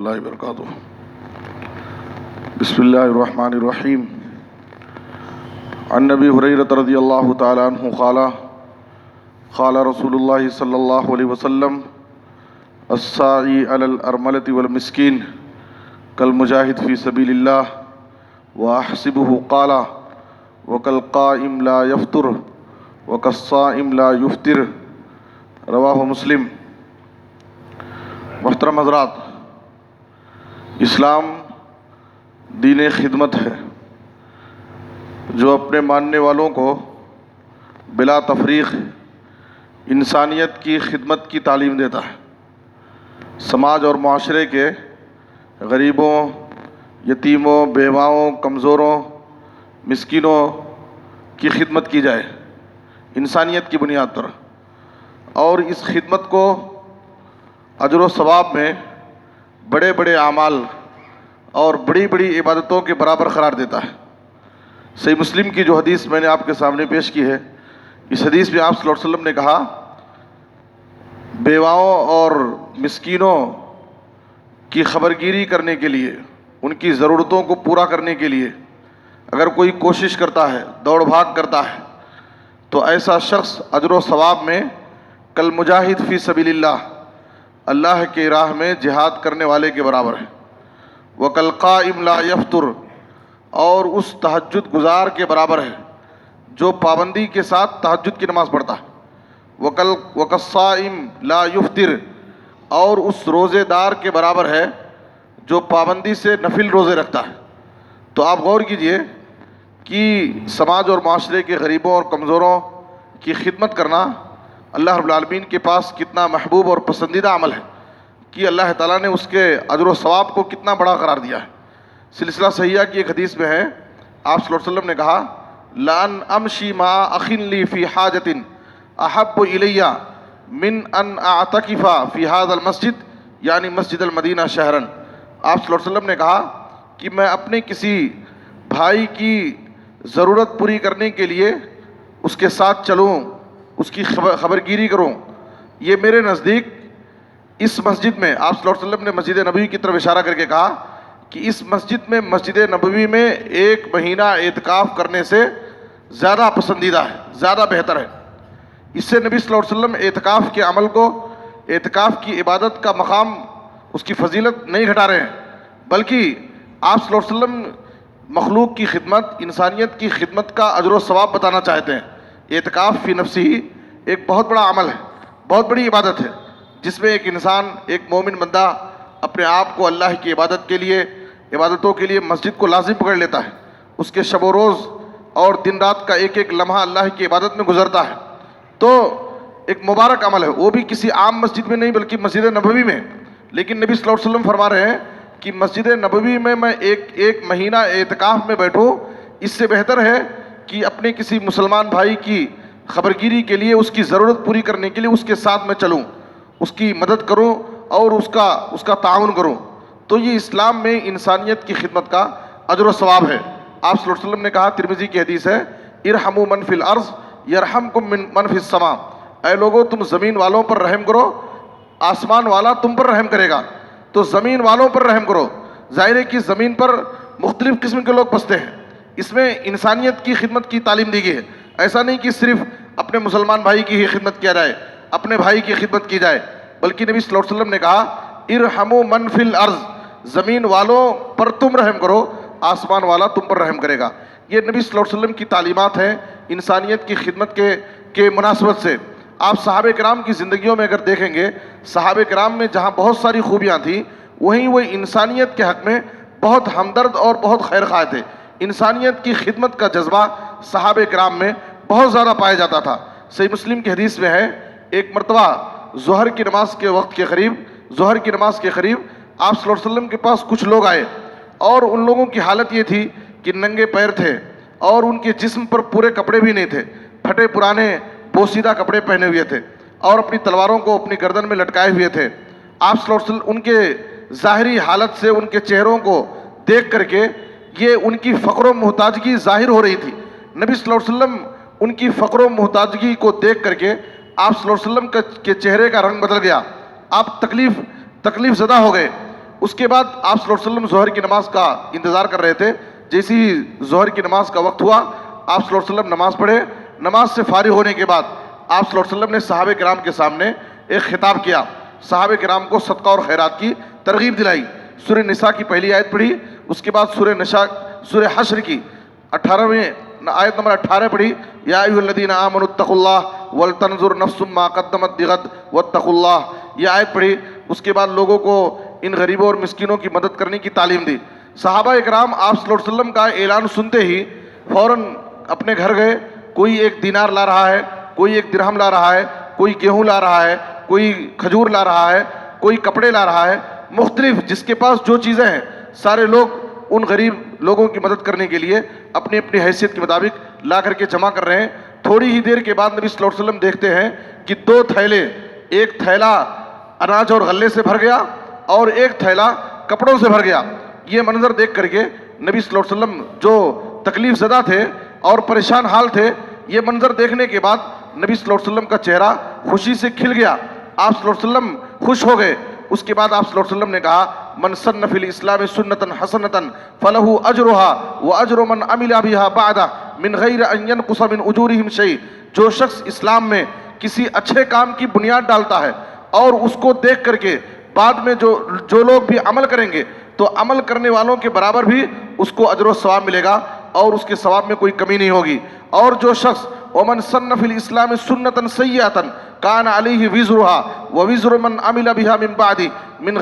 اللہ وبرکاتہ۔ بسم اللہ الرحمن الرحیم۔ عن نبی ہریرہ رضی اللہ تعالی عنہ قال قال رسول اللہ صلی اللہ علیہ وسلم الساعی علی الارملۃ والمسکین کالمجاہد فی سبیل اللہ واحسبہ قال وکالقائم لا یفطر وکالصائم لا یفطر، رواہ مسلم۔ محترم حضرات، اسلام دین خدمت ہے جو اپنے ماننے والوں کو بلا تفریق انسانیت کی خدمت کی تعلیم دیتا ہے۔ سماج اور معاشرے کے غریبوں، یتیموں، بیواؤں، کمزوروں، مسکینوں کی خدمت کی جائے انسانیت کی بنیاد پر، اور اس خدمت کو اجر و ثواب میں بڑے بڑے اعمال اور بڑی بڑی عبادتوں کے برابر قرار دیتا ہے۔ صحیح مسلم کی جو حدیث میں نے آپ کے سامنے پیش کی ہے، اس حدیث میں آپ صلی اللہ علیہ وسلم نے کہا، بیواؤں اور مسکینوں کی خبرگیری کرنے کے لیے، ان کی ضرورتوں کو پورا کرنے کے لیے اگر کوئی کوشش کرتا ہے، دوڑ بھاگ کرتا ہے، تو ایسا شخص اجر و ثواب میں کالمجاہد فی سبیل اللہ، اللہ کے راہ میں جہاد کرنے والے کے برابر ہے۔ وکالقائم لا یفطر، اور اس تہجد گزار کے برابر ہے جو پابندی کے ساتھ تہجد کی نماز پڑھتا ہے۔ وکالصائم لا یفطر، اور اس روزے دار کے برابر ہے جو پابندی سے نفل روزے رکھتا ہے۔ تو آپ غور کیجئے کہ سماج اور معاشرے کے غریبوں اور کمزوروں کی خدمت کرنا اللہ رب العالمین کے پاس کتنا محبوب اور پسندیدہ عمل ہے، کہ اللہ تعالیٰ نے اس کے اجر و ثواب کو کتنا بڑا قرار دیا ہے۔ سلسلہ صحیحہ کی ایک حدیث میں ہے، آپ صلی اللہ علیہ وسلم نے کہا، لَأَنْ أَمْشِي مَعَ أَخٍ لِّي فِي حَاجَةٍ أَحَبُّ إِلَيَّ مِنْ أَنْ أَعْتَكِفَ فِي هَذَا الْمَسْجِدِ، یعنی مسجد المدینہ شہراً۔ آپ صلی اللہ علیہ وسلم نے کہا کہ میں اپنے کسی بھائی کی ضرورت پوری کرنے کے لیے اس کے ساتھ چلوں، اس کی خبرگیری کروں، یہ میرے نزدیک اس مسجد میں، آپ صلی اللہ علیہ وسلم نے مسجد نبوی کی طرف اشارہ کر کے کہا کہ اس مسجد میں، مسجد نبوی میں 1 مہینہ اعتکاف کرنے سے زیادہ پسندیدہ ہے، زیادہ بہتر ہے۔ اس سے نبی صلی اللہ علیہ وسلم اعتکاف کے عمل کو، اعتکاف کی عبادت کا مقام، اس کی فضیلت نہیں گھٹا رہے ہیں، بلکہ آپ صلی اللہ علیہ وسلم مخلوق کی خدمت، انسانیت کی خدمت کا اجر و ثواب بتانا چاہتے ہیں۔ اعتکاف فی نفسی ہی ایک بہت بڑا عمل ہے، بہت بڑی عبادت ہے، جس میں ایک انسان، ایک مومن بندہ اپنے آپ کو اللہ کی عبادت کے لیے، عبادتوں کے لیے مسجد کو لازم پکڑ لیتا ہے۔ اس کے شب و روز اور دن رات کا ایک ایک لمحہ اللہ کی عبادت میں گزرتا ہے۔ تو ایک مبارک عمل ہے، وہ بھی کسی عام مسجد میں نہیں بلکہ مسجد نبوی میں۔ لیکن نبی صلی اللہ علیہ وسلم فرما رہے ہیں کہ مسجد نبوی میں میں ایک مہینہ اعتکاف میں بیٹھوں، اس سے بہتر ہے کہ اپنے کسی مسلمان بھائی کی خبرگیری کے لیے، اس کی ضرورت پوری کرنے کے لیے اس کے ساتھ میں چلوں، اس کی مدد کروں اور اس کا تعاون کروں۔ تو یہ اسلام میں انسانیت کی خدمت کا اجر و ثواب ہے۔ آپ صلی اللہ علیہ وسلم نے کہا، ترمذی کی حدیث ہے، ارحموا من فی الارض یرحمکم من فی السماء، اے لوگوں تم زمین والوں پر رحم کرو، آسمان والا تم پر رحم کرے گا۔ تو زمین والوں پر رحم کرو، ظاہر ہے کہ زمین پر مختلف قسم کے لوگ بستے ہیں، اس میں انسانیت کی خدمت کی تعلیم دی گئی ہے۔ ایسا نہیں کہ صرف اپنے مسلمان بھائی کی ہی خدمت کیا جائے، اپنے بھائی کی خدمت کی جائے، بلکہ نبی صلی اللہ علیہ وسلم نے کہا، ارحموا من فی الارض، زمین والوں پر تم رحم کرو، آسمان والا تم پر رحم کرے گا۔ یہ نبی صلی اللہ علیہ وسلم کی تعلیمات ہیں انسانیت کی خدمت کے مناسبت سے۔ آپ صحابہ کرام کی زندگیوں میں اگر دیکھیں گے، صحابہ کرام میں جہاں بہت ساری خوبیاں تھیں، وہیں وہ انسانیت کے حق میں بہت ہمدرد اور بہت خیر خواہ تھے۔ انسانیت کی خدمت کا جذبہ صحابہ کرام میں بہت زیادہ پایا جاتا تھا۔ صحیح مسلم کی حدیث میں ہے، ایک مرتبہ ظہر کی نماز کے وقت کے قریب، ظہر کی نماز کے قریب آپ صلی اللہ علیہ وسلم کے پاس کچھ لوگ آئے، اور ان لوگوں کی حالت یہ تھی کہ ننگے پیر تھے، اور ان کے جسم پر پورے کپڑے بھی نہیں تھے، پھٹے پرانے بوسیدہ کپڑے پہنے ہوئے تھے، اور اپنی تلواروں کو اپنی گردن میں لٹکائے ہوئے تھے۔ آپ صلی اللہ علیہ وسلم ان کے ظاہری حالت سے، ان کے چہروں کو دیکھ کر کے، یہ ان کی فقر و محتاجگی ظاہر ہو رہی تھی۔ نبی صلی اللہ علیہ وسلم ان کی فقر و محتاجگی کو دیکھ کر کے آپ صلی اللہ علیہ وسلم کے چہرے کا رنگ بدل گیا، آپ تکلیف زدہ ہو گئے۔ اس کے بعد آپ صلی اللہ علیہ وسلم ظہر کی نماز کا انتظار کر رہے تھے. جیسے ہی ظہر کی نماز کا وقت ہوا آپ صلی اللہ علیہ وسلم نماز پڑھے. نماز سے فارغ ہونے کے بعد آپ صلی اللہ علیہ وسلم نے صحابہ کرام کے سامنے ایک خطاب کیا. صحابہ کرام کو صدقہ اور خیرات کی ترغیب دلائی. سورہ نساء کی پہلی آیت پڑھی, اس کے بعد سورہ حشر کی 18ویں آیت نمبر 18 پڑھی, یا ایھا الذین آمنوا اتقوا اللہ ولتنظر نفس ما قدمت لغد واتقوا اللہ, یہ آیت پڑھی. اس کے بعد لوگوں کو ان غریبوں اور مسکینوں کی مدد کرنے کی تعلیم دی. صحابہ اکرام آپ صلی اللہ علیہ وسلم کا اعلان سنتے ہی فوراً اپنے گھر گئے. کوئی ایک دینار لا رہا ہے, کوئی ایک درہم لا رہا ہے, کوئی گیہوں لا رہا ہے, کوئی کھجور لا رہا ہے, کوئی کپڑے لا رہا ہے, مختلف جس کے پاس جو چیزیں ہیں سارے لوگ ان غریب لوگوں کی مدد کرنے کے لیے اپنی اپنی حیثیت کے مطابق لا کر کے جمع کر رہے ہیں. تھوڑی ہی دیر کے بعد نبی صلی اللہ علیہ وسلم دیکھتے ہیں کہ 2 تھیلے, ایک تھیلا اناج اور غلے سے بھر گیا اور ایک تھیلا کپڑوں سے بھر گیا. یہ منظر دیکھ کر کے نبی صلی اللہ علیہ وسلم جو تکلیف زدہ تھے اور پریشان حال تھے, یہ منظر دیکھنے کے بعد نبی صلی اللہ علیہ وسلم کا چہرہ خوشی سے کھل گیا. آپ صلی اللہ علیہ وسلم خوش ہو گئے. اس کے بعد آپ صلی اللہ علیہ وسلم نے کہا, من سن فی الاسلام سنتا حسنتا فلہ اجرها واجر من عمل بها بعدہ من غیر ان ینقص من اجورہم شیء. جو شخص اسلام میں کسی اچھے کام کی بنیاد ڈالتا ہے اور اس کو دیکھ کر کے بعد میں جو لوگ بھی عمل کریں گے تو عمل کرنے والوں کے برابر بھی اس کو اجر و ثواب ملے گا اور اس کے ثواب میں کوئی کمی نہیں ہوگی. اور جو شخص ومن سن فی الاسلام سنتا سیئتا کان علیہ وزرها ووزر من عمل بها من بعد من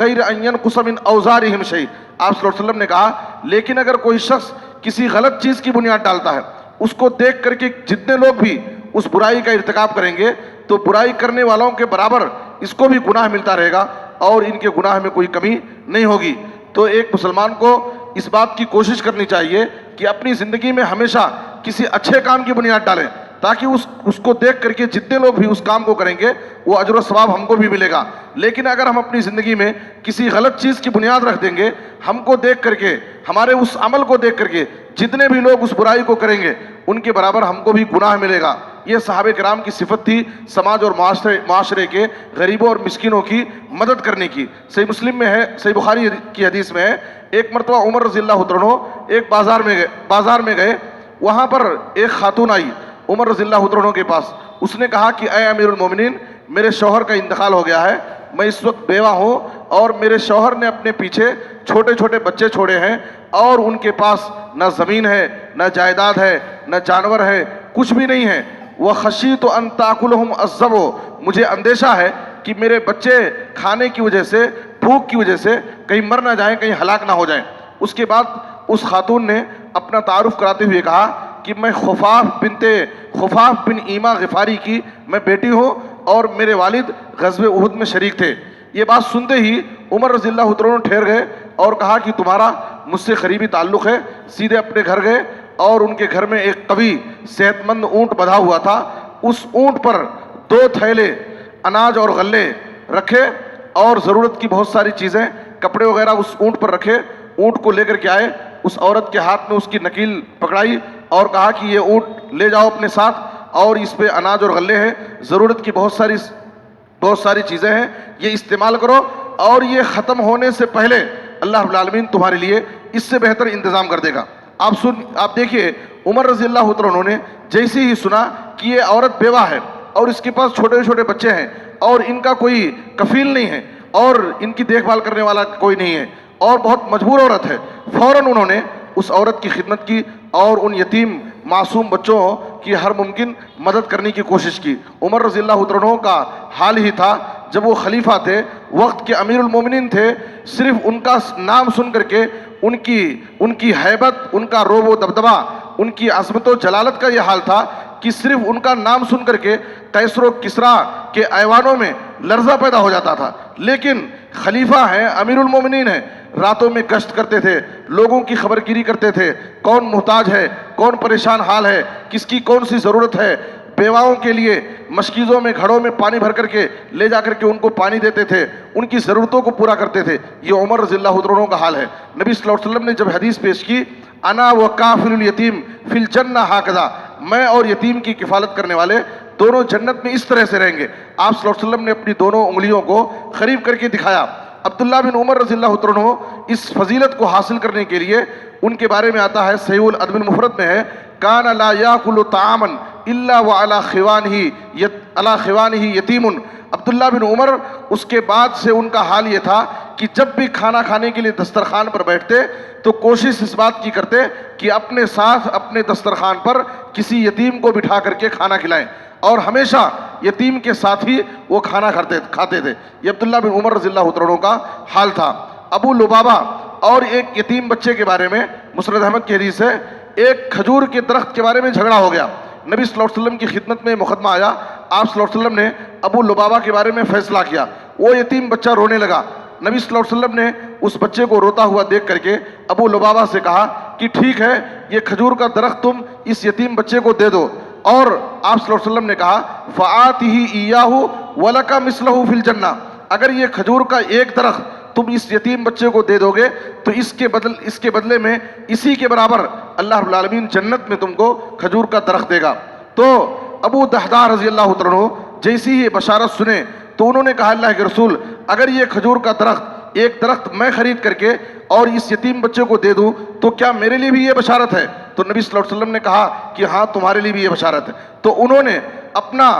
غیر ان ینقص من اوزارہم شیء. آپ صلی اللہ علیہ وسلم نے کہا, لیکن اگر کوئی شخص کسی غلط چیز کی بنیاد ڈالتا ہے, اس کو دیکھ کر کے جتنے لوگ بھی اس برائی کا ارتکاب کریں گے تو برائی کرنے والوں کے برابر اس کو بھی گناہ ملتا رہے گا اور ان کے گناہ میں کوئی کمی نہیں ہوگی. تو ایک مسلمان کو اس بات کی کوشش کرنی چاہیے کہ اپنی زندگی میں ہمیشہ کسی اچھے کام کی بنیاد ڈالیں تاکہ اس کو دیکھ کر کے جتنے لوگ بھی اس کام کو کریں گے وہ اجر و ثواب ہم کو بھی ملے گا. لیکن اگر ہم اپنی زندگی میں کسی غلط چیز کی بنیاد رکھ دیں گے, ہم کو دیکھ کر کے, ہمارے اس عمل کو دیکھ کر کے جتنے بھی لوگ اس برائی کو کریں گے ان کے برابر ہم کو بھی گناہ ملے گا. یہ صحابہ کرام کی صفت تھی سماج اور معاشرے کے غریبوں اور مسکینوں کی مدد کرنے کی. صحیح مسلم میں ہے, صحیح بخاری کی حدیث میں ہے, ایک مرتبہ عمر رضی اللہ عنہ ایک بازار میں گئے. وہاں پر ایک خاتون آئی عمر رضی اللہ عنہ کے پاس. اس نے کہا کہ اے امیر المومنین, میرے شوہر کا انتقال ہو گیا ہے, میں اس وقت بیوہ ہوں اور میرے شوہر نے اپنے پیچھے چھوٹے چھوٹے بچے چھوڑے ہیں اور ان کے پاس نہ زمین ہے, نہ جائیداد ہے, نہ جانور ہے, کچھ بھی نہیں ہے. وَخَشِيتُ أَن تَأْكُلَهُمْ الذَّئْبُ, مجھے اندیشہ ہے کہ میرے بچے کھانے کی وجہ سے, بھوک کی وجہ سے کہیں مر نہ جائیں, کہیں ہلاک نہ ہو جائیں. اس کے بعد اس خاتون نے اپنا تعارف کراتے ہوئے کہا کہ میں خفاف بن ایما غفاری کی میں بیٹی ہوں اور میرے والد غزوہ احد میں شریک تھے. یہ بات سنتے ہی عمر رضی اللہ عنہ ٹھہر گئے اور کہا کہ تمہارا مجھ سے قریبی تعلق ہے. سیدھے اپنے گھر گئے اور ان کے گھر میں ایک قوی صحت مند اونٹ بندھا ہوا تھا. اس اونٹ پر 2 تھیلے اناج اور غلے رکھے اور ضرورت کی بہت ساری چیزیں, کپڑے وغیرہ اس اونٹ پر رکھے. اونٹ کو لے کر کے آئے, اس عورت کے ہاتھ میں اس کی نکیل پکڑائی اور کہا کہ یہ اونٹ لے جاؤ اپنے ساتھ اور اس پہ اناج اور غلے ہیں, ضرورت کی بہت ساری چیزیں ہیں, یہ استعمال کرو اور یہ ختم ہونے سے پہلے اللہ رب العالمین تمہارے لیے اس سے بہتر انتظام کر دے گا. آپ دیکھیے عمر رضی اللہ عنہ نے جیسے ہی سنا کہ یہ عورت بیوہ ہے اور اس کے پاس چھوٹے چھوٹے بچے ہیں اور ان کا کوئی کفیل نہیں ہے اور ان کی دیکھ بھال کرنے والا کوئی نہیں ہے اور بہت مجبور عورت ہے, فوراً انہوں نے اس عورت کی خدمت کی اور ان یتیم معصوم بچوں کی ہر ممکن مدد کرنے کی کوشش کی. عمر رضی اللہ عنہ کا حال ہی تھا جب وہ خلیفہ تھے, وقت کے امیر المومنین تھے, صرف ان کا نام سن کر کے ان کی ہیبت, ان کا روب و دبدبہ, ان کی عظمت و جلالت کا یہ حال تھا کہ صرف ان کا نام سن کر کے قیصر و کسریٰ کے ایوانوں میں لرزہ پیدا ہو جاتا تھا. لیکن خلیفہ ہیں, امیر المومنین ہیں, راتوں میں گشت کرتے تھے, لوگوں کی خبر گیری کرتے تھے, کون محتاج ہے, کون پریشان حال ہے, کس کی کون سی ضرورت ہے. بیواؤں کے لیے مشکیزوں میں گھڑوں میں پانی بھر کر کے لے جا کر کے ان کو پانی دیتے تھے, ان کی ضرورتوں کو پورا کرتے تھے. یہ عمر رضی اللہ عنہ کا حال ہے. نبی صلی اللہ علیہ وسلم نے جب حدیث پیش کی انا و کافل الیتیم فی الجنہ ہاکذا, میں اور یتیم کی کفالت کرنے والے دونوں جنت میں اس طرح سے رہیں گے. آپ صلی اللہ علیہ وسلم نے اپنی دونوں انگلیوں کو قریب کر کے دکھایا عبداللہ بن عمر رضی اللہ تعالیٰ عنہ اس فضیلت کو حاصل کرنے کے لیے ان کے بارے میں آتا ہے، صحیح الادب المفرد میں ہے، کان لا یاکل طعاما الا وعلی خوانہ یتیم۔ عبداللہ بن عمر اس کے بعد سے ان کا حال یہ تھا کہ جب بھی کھانا کھانے کے لیے دسترخوان پر بیٹھتے تو کوشش اس بات کی کرتے کہ اپنے ساتھ اپنے دسترخوان پر کسی یتیم کو بٹھا کر کے کھانا کھلائیں، اور ہمیشہ یتیم کے ساتھ ہی وہ کھانا کھاتے تھے۔ یہ عبداللہ بن عمر رضی اللہ عنہ کا حال تھا۔ ابو لبابہ اور ایک یتیم بچے کے بارے میں مسند احمد کی حدیث ہے، ایک کھجور کے درخت کے بارے میں جھگڑا ہو گیا، نبی صلی اللہ علیہ وسلم کی خدمت میں مقدمہ آیا، آپ صلی اللہ علیہ وسلم نے ابو لبابہ کے بارے میں فیصلہ کیا، وہ یتیم بچہ رونے لگا، نبی صلی اللہ علیہ وسلم نے اس بچے کو روتا ہوا دیکھ کر کے ابو لبابہ سے کہا کہ ٹھیک ہے، یہ کھجور کا درخت تم اس یتیم بچے کو دے دو، اور آپ صلی اللہ علیہ وسلم نے کہا فَآتِهِ إِيَّاهُ وَلَكَ مِثْلَهُ فِي الْجَنَّةِ، اگر یہ کھجور کا ایک درخت تم اس یتیم بچے کو دے دو گے تو اس کے بدلے میں اسی کے برابر اللہ رب العالمین جنت میں تم کو کھجور کا درخت دے گا۔ تو ابو دحداح رضی اللہ عنہ جیسی ہی بشارت سنے تو انہوں نے کہا اللہ کے رسول، اگر یہ کھجور کا درخت ایک درخت میں خرید کر کے اور اس یتیم بچے کو دے دوں تو کیا میرے لیے بھی یہ بشارت ہے؟ تو نبی صلی اللہ علیہ وسلم نے کہا کہ ہاں تمہارے لیے بھی یہ بشارت ہے۔ تو انہوں نے اپنا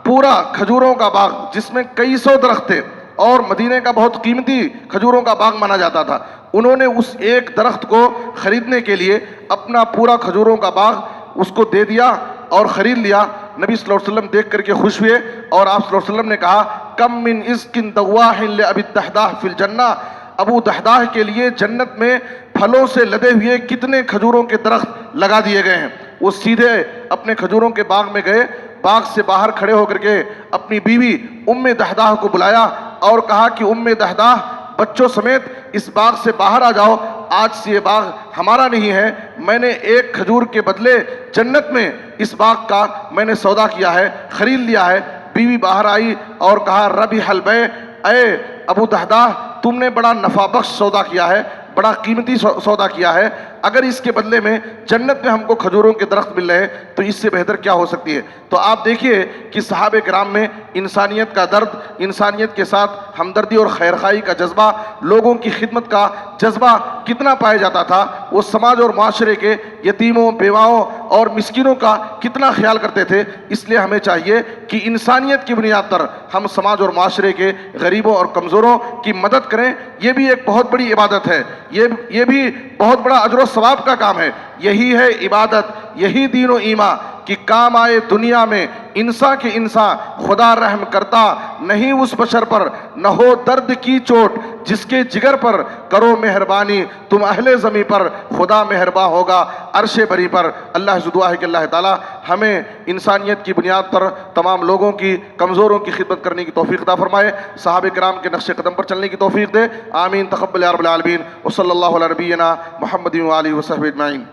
پورا کھجوروں کا باغ جس میں کئی سو درخت تھے اور مدینے کا بہت قیمتی کھجوروں کا باغ مانا جاتا تھا، انہوں نے اس ایک درخت کو خریدنے کے لیے اپنا پورا کھجوروں کا باغ اس کو دے دیا اور خرید لیا۔ نبی صلی اللہ علیہ وسلم دیکھ کر کے خوش ہوئے اور آپ صلی اللہ علیہ وسلم نے کہا کم من عزق دواح لابی الدحداح فی الجنہ، ابو دحداح کے لیے جنت میں پھلوں سے لدے ہوئے کتنے کھجوروں کے درخت لگا دیے گئے ہیں۔ وہ سیدھے اپنے کھجوروں کے باغ میں گئے، باغ سے باہر کھڑے ہو کر کے اپنی بیوی ام دحداح کو بلایا اور کہا کہ ام دحداح بچوں سمیت اس باغ سے باہر آ جاؤ، آج سے یہ باغ ہمارا نہیں ہے، میں نے ایک کھجور کے بدلے جنت میں اس باغ کا میں نے سودا کیا ہے، خرید لیا ہے۔ بیوی باہر آئی اور کہا ربح البیع، اے ابو دحداح تم نے بڑا نفع بخش سودا کیا ہے، بڑا قیمتی سودا کیا ہے، اگر اس کے بدلے میں جنت میں ہم کو کھجوروں کے درخت مل رہے ہیں تو اس سے بہتر کیا ہو سکتی ہے۔ تو آپ دیکھیے کہ صحابہ کرام میں انسانیت کا درد، انسانیت کے ساتھ ہمدردی اور خیرخواہی کا جذبہ، لوگوں کی خدمت کا جذبہ کتنا پایا جاتا تھا، وہ سماج اور معاشرے کے یتیموں، بیواؤں اور مسکینوں کا کتنا خیال کرتے تھے۔ اس لیے ہمیں چاہیے کہ انسانیت کی بنیاد پر ہم سماج اور معاشرے کے غریبوں اور کمزوروں کی مدد کریں، یہ بھی ایک بہت بڑی عبادت ہے، یہ بھی بہت بڑا اجر و ثواب کا کام ہے۔ یہی ہے عبادت، یہی دین و ایمان کہ کام آئے دنیا میں انسان کے انسان، خدا رحم کرتا نہیں اس بشر پر، نہ ہو درد کی چوٹ جس کے جگر پر، کرو مہربانی تم اہل زمیں پر، خدا مہرباں ہوگا عرش بری پر۔ اللہ سے دعا ہے کہ اللہ تعالی ہمیں انسانیت کی بنیاد پر تمام لوگوں کی، کمزوروں کی خدمت کرنے کی توفیق عطا فرمائے، صحابہ کرام کے نقش قدم پر چلنے کی توفیق دے، آمین، تقبل یا رب العالمین، وصلی اللہ علی نبینا محمد و آلہ وصحبہ اجمعین۔